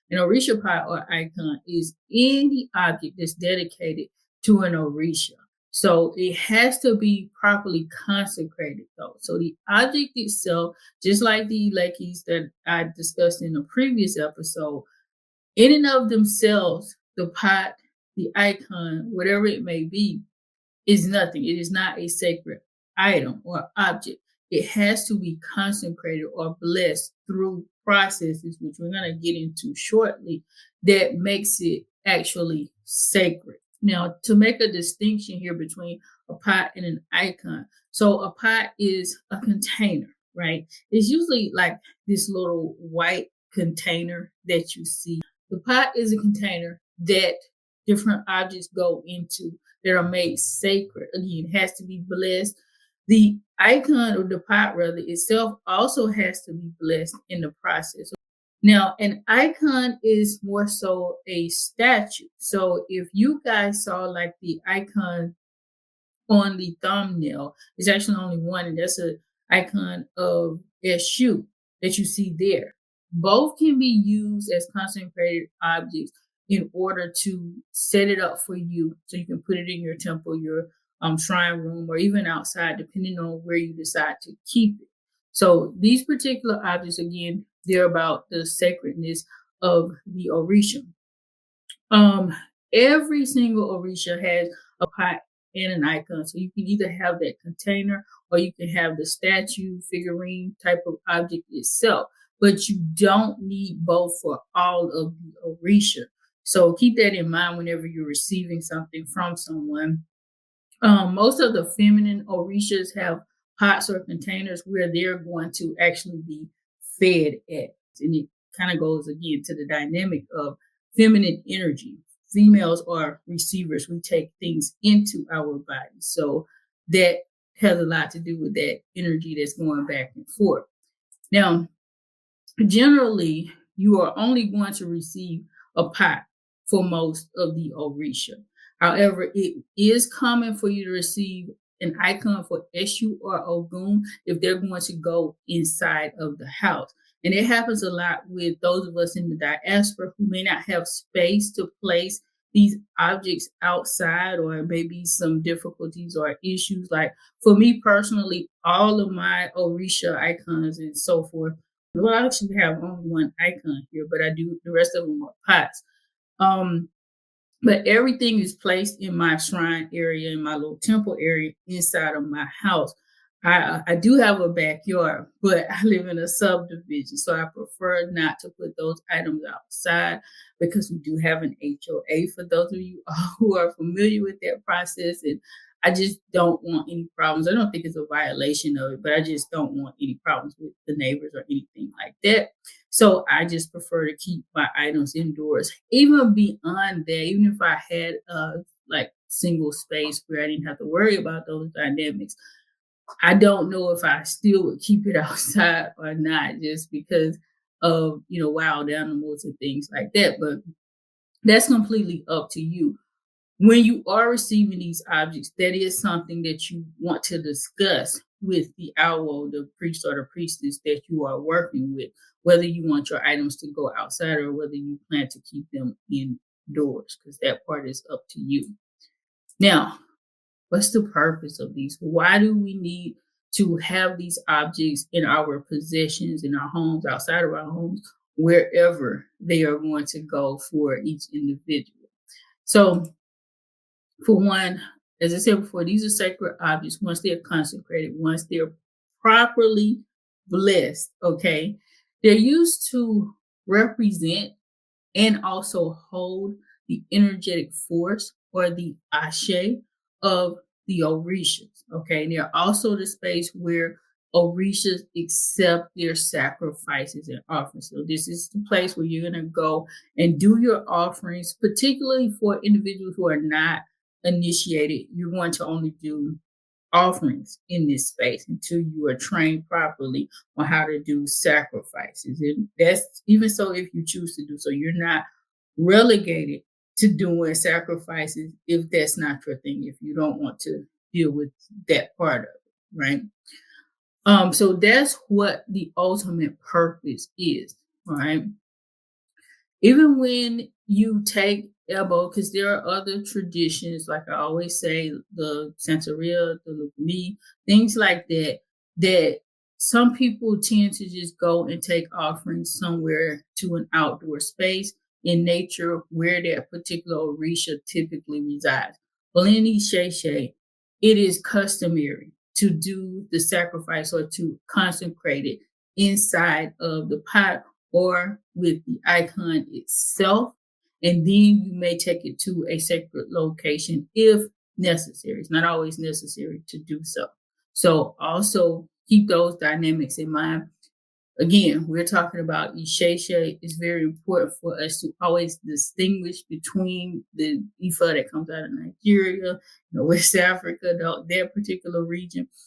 An Orisha pot or icon is any object that's dedicated to an Orisha. So it has to be properly consecrated though. So the object itself, just like the lekis that I discussed in a previous episode, in and of themselves, the pot, the icon, whatever it may be, is nothing. It is not a sacred item or object. It has to be consecrated or blessed through processes, which we're going to get into shortly, that makes it actually sacred. Now, to make a distinction here between a pot and an icon. So a pot is a container, right? It's usually like this little white container that you see. The pot is a container that different objects go into that are made sacred. Again, it has to be blessed. The icon or the pot, rather, itself also has to be blessed in the process. Now, an icon is more so a statue. So if you guys saw like the icon on the thumbnail, there's actually only one, and that's an icon of Eshu that you see there. Both can be used as consecrated objects in order to set it up for you so you can put it in your temple, your shrine room, or even outside, depending on where you decide to keep it. So these particular objects, again, they're about the sacredness of the Orisha. Every single Orisha has a pot and an icon. So you can either have that container or you can have the statue, figurine type of object itself. But you don't need both for all of the Orisha. So keep that in mind whenever you're receiving something from someone. Most of the feminine Orishas have pots or containers where they're going to actually be fed at. And it kind of goes again to the dynamic of feminine energy. Females are receivers. We take things into our bodies. So that has a lot to do with that energy that's going back and forth. Now, generally, you are only going to receive a pot for most of the Orisha. However, it is common for you to receive an icon for Eshu or Ogun if they're going to go inside of the house. And it happens a lot with those of us in the diaspora who may not have space to place these objects outside, or maybe some difficulties or issues. Like for me personally, all of my Orisha icons and so forth, well, I actually have only one icon here, but I do, the rest of them are pots. But everything is placed in my shrine area, in my little temple area inside of my house. I do have a backyard, but I live in a subdivision, so I prefer not to put those items outside because we do have an HOA for those of you who are familiar with that process. And I just don't want any problems. I don't think it's a violation of it, but I just don't want any problems with the neighbors or anything like that. So I just prefer to keep my items indoors. Even beyond that, even if I had like single space where I didn't have to worry about those dynamics, I don't know if I still would keep it outside or not, just because of, wild animals and things like that. But that's completely up to you. When you are receiving these objects, that is something that you want to discuss with the owl, the priest or the priestess that you are working with, whether you want your items to go outside or whether you plan to keep them indoors, because that part is up to you. Now, what's the purpose of these? Why do we need to have these objects in our possessions, in our homes, outside of our homes, wherever they are going to go for each individual? So, for one, as I said before, these are sacred objects. Once they're consecrated, once they're properly blessed, okay, they're used to represent and also hold the energetic force or the ashe of the Orishas, okay? And they're also the space where Orishas accept their sacrifices and offerings. So this is the place where you're going to go and do your offerings, particularly for individuals who are not initiated. You're going to only do offerings in this space until you are trained properly on how to do sacrifices. And that's even so if you choose to do so. You're not relegated to doing sacrifices if that's not your thing, if you don't want to deal with that part of it, right? So that's what the ultimate purpose is, right? Even when you take elbow, because there are other traditions, like I always say, the Santeria, the Lukumi, things like that, that some people tend to just go and take offerings somewhere to an outdoor space in nature where that particular Orisha typically resides. Well, in Isheshe, it is customary to do the sacrifice or to consecrate it inside of the pot or with the icon itself. And then you may take it to a sacred location if necessary. It's not always necessary to do so. So also keep those dynamics in mind. Again, we're talking about Isheshe. It's very important for us to always distinguish between the Ifa that comes out of Nigeria, West Africa, that particular region,